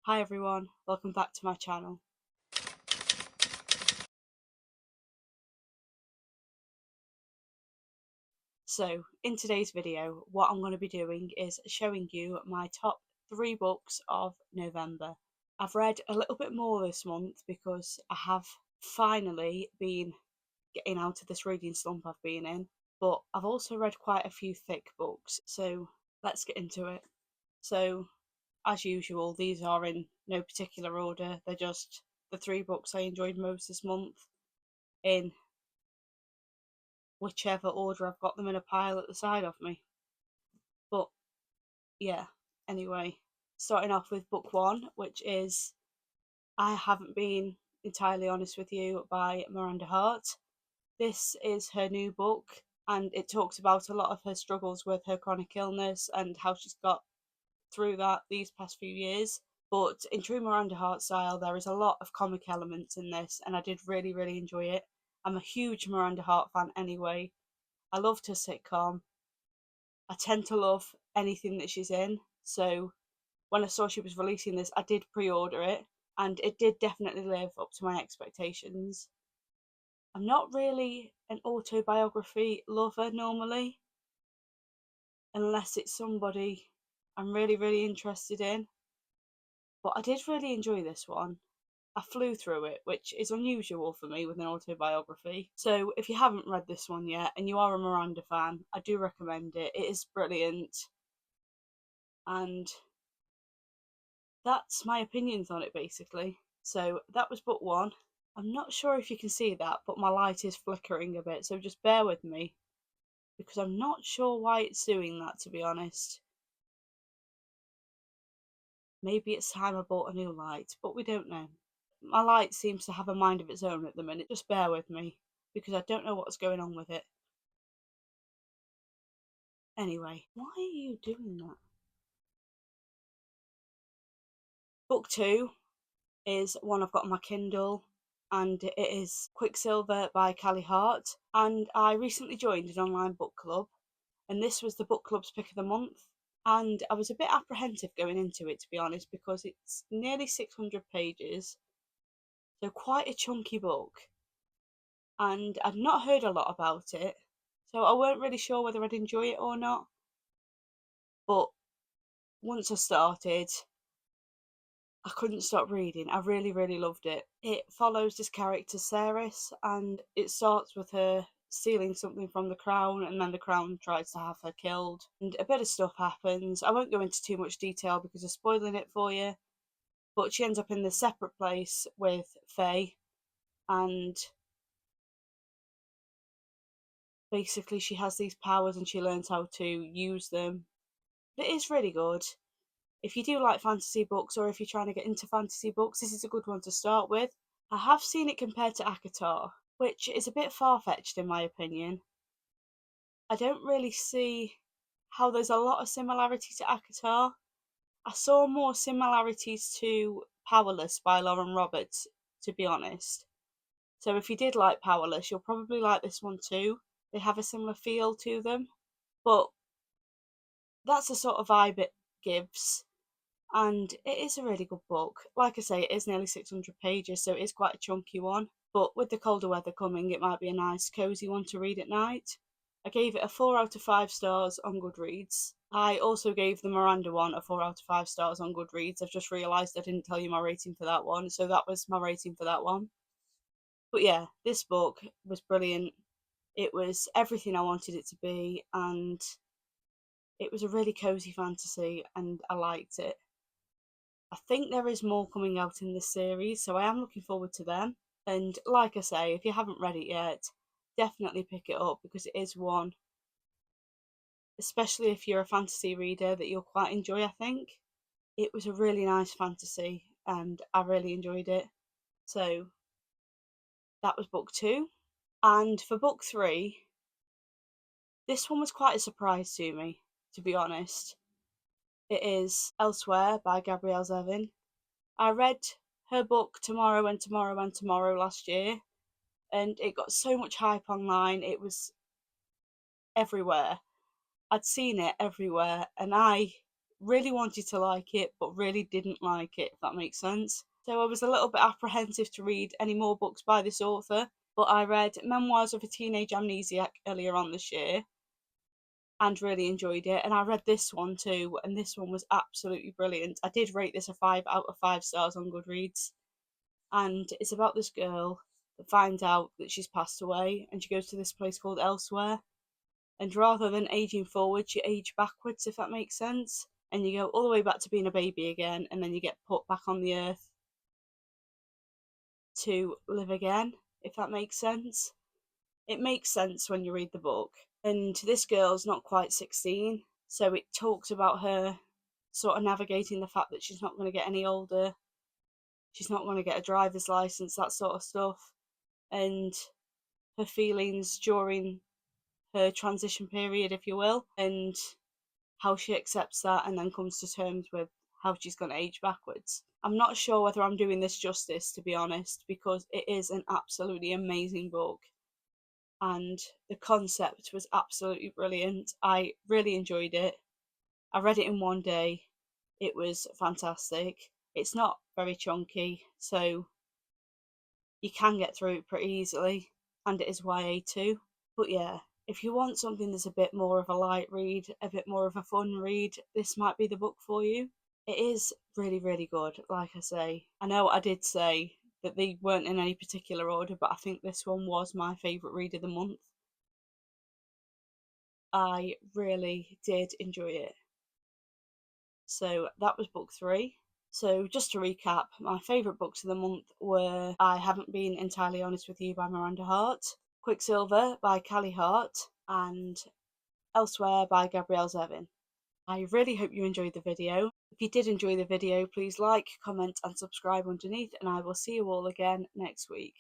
Hi everyone, welcome back to my channel. So in today's video, what I'm going to be doing is showing you my top 3 books of November. I've read a little bit more this month because I have finally been getting out of this reading slump I've been in, but I've also read quite a few thick books, so let's get into it. So as usual, these are in no particular order, they're just the 3 books I enjoyed most this month in whichever order I've got them in a pile at the side of me. But yeah, anyway, starting off with book 1, which is I Haven't Been Entirely Honest with You by Miranda Hart. This is her new book, and it talks about a lot of her struggles with her chronic illness and how she's got through that these past few years. But in true Miranda Hart style, there is a lot of comic elements in this, and I did really enjoy it. I'm a huge Miranda Hart fan anyway. I loved her sitcom. I tend to love anything that she's in, so when I saw she was releasing this, I did pre-order it, and it did definitely live up to my expectations. I'm not really an autobiography lover normally, unless it's somebody I'm really interested in, but I did really enjoy this one. I flew through it, which is unusual for me with an autobiography. So if you haven't read this one yet and you are a Miranda fan, I do recommend it. It is brilliant, and that's my opinions on it basically. So that was book 1. I'm not sure if you can see that, but my light is flickering a bit, so just bear with me because I'm not sure why it's doing that, to be honest. Maybe it's time I bought a new light, but we don't know. My light seems to have a mind of its own at the minute. Just bear with me because I don't know what's going on with it. Anyway, why are you doing that? Book 2 is one I've got on my Kindle, and it is Quicksilver by Callie Hart. And I recently joined an online book club, and this was the book club's pick of the month. And I was a bit apprehensive going into it, to be honest, because it's nearly 600 pages, so quite a chunky book. And I'd not heard a lot about it, so I weren't really sure whether I'd enjoy it or not. But once I started, I couldn't stop reading. I really loved it. It follows this character, Ceres, and it starts with her stealing something from the crown, and then the crown tries to have her killed. And a bit of stuff happens. I won't go into too much detail because I'm spoiling it for you. But she ends up in this separate place with Faye, and basically she has these powers and she learns how to use them. It is really good. If you do like fantasy books, or if you're trying to get into fantasy books, this is a good one to start with. I have seen it compared to ACOTAR, which is a bit far-fetched in my opinion. I don't really see how there's a lot of similarity to ACOTAR. I saw more similarities to Powerless by Lauren Roberts, to be honest. So if you did like Powerless, you'll probably like this one too. They have a similar feel to them, but that's the sort of vibe it gives. And it is a really good book. Like I say, it is nearly 600 pages, so it is quite a chunky one. But with the colder weather coming, it might be a nice, cosy one to read at night. I gave it a 4 out of 5 stars on Goodreads. I also gave the Miranda one a 4 out of 5 stars on Goodreads. I've just realised I didn't tell you my rating for that one, so that was my rating for that one. But yeah, this book was brilliant. It was everything I wanted it to be, and it was a really cosy fantasy, and I liked it. I think there is more coming out in this series, so I am looking forward to them. And like I say, if you haven't read it yet, definitely pick it up because it is one, especially if you're a fantasy reader, that you'll quite enjoy, I think. It was a really nice fantasy and I really enjoyed it. So that was book 2. And for book 3, this one was quite a surprise to me, to be honest. It is Elsewhere by Gabrielle Zevin. I read her book Tomorrow and Tomorrow and Tomorrow last year, and it got so much hype online. It was everywhere. I'd seen it everywhere, and I really wanted to like it, but really didn't like it, if that makes sense. So I was a little bit apprehensive to read any more books by this author, but I read Memoirs of a Teenage Amnesiac earlier on this year and really enjoyed it. And I read this one too, and this one was absolutely brilliant. I did rate this a 5 out of 5 stars on Goodreads. And it's about this girl that finds out that she's passed away, and she goes to this place called Elsewhere. And rather than aging forward, you age backwards, if that makes sense. And you go all the way back to being a baby again, and then you get put back on the earth to live again, if that makes sense. It makes sense when you read the book. And this girl's not quite 16, so it talks about her sort of navigating the fact that she's not going to get any older, she's not going to get a driver's license, that sort of stuff, and her feelings during her transition period, if you will, and how she accepts that and then comes to terms with how she's going to age backwards. I'm not sure whether I'm doing this justice, to be honest, because it is an absolutely amazing book and the concept was absolutely brilliant. I really enjoyed it. I read it in one day. It was fantastic. It's not very chunky, so you can get through it pretty easily, and it is YA too. But yeah, if you want something that's a bit more of a light read, a bit more of a fun read, this might be the book for you. It is really, really good, like I say. I know I did say that they weren't in any particular order, but I think this one was my favourite read of the month. I really did enjoy it. So that was book 3. So just to recap, my favourite books of the month were I Haven't Been Entirely Honest with You by Miranda Hart, Quicksilver by Callie Hart, and Elsewhere by Gabrielle Zevin. I really hope you enjoyed the video. If you did enjoy the video, please like, comment and subscribe underneath, and I will see you all again next week.